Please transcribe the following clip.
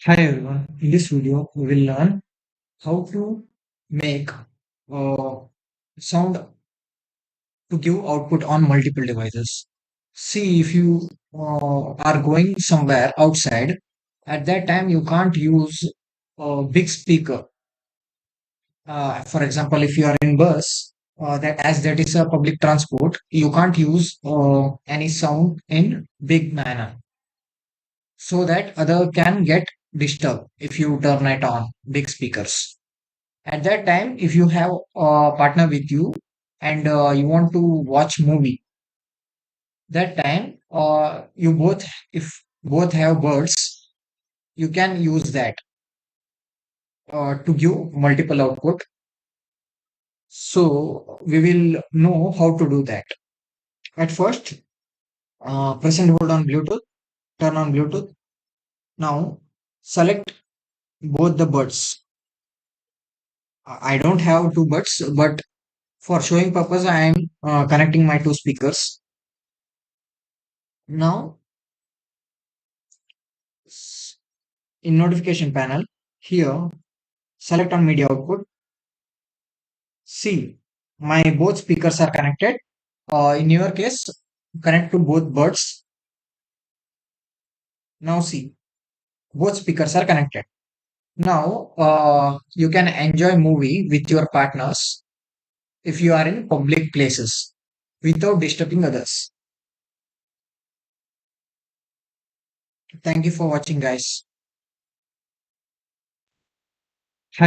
Hi everyone, in this video we will learn how to make sound to give output on multiple devices. See, if you are going somewhere outside, at that time you can't use a big speaker. For example, if you are in bus, that is a public transport, you can't use any sound in big manner so that other can get disturbed if you turn it on big speakers. At that time, if you have a partner with you and you want to watch movie, that time you both, if both have birds, you can use that to give multiple output. So we will know how to do that. At first, press and hold on Bluetooth, turn on Bluetooth. Now select both the buds. I don't have two buds, but for showing purpose, I am connecting my two speakers. Now in notification panel, here select on media output. See, my both speakers are connected. In your case, connect to both buds. Now see, both speakers are connected. Now you can enjoy movie with your partners if you are in public places without disturbing others. Thank you for watching, guys.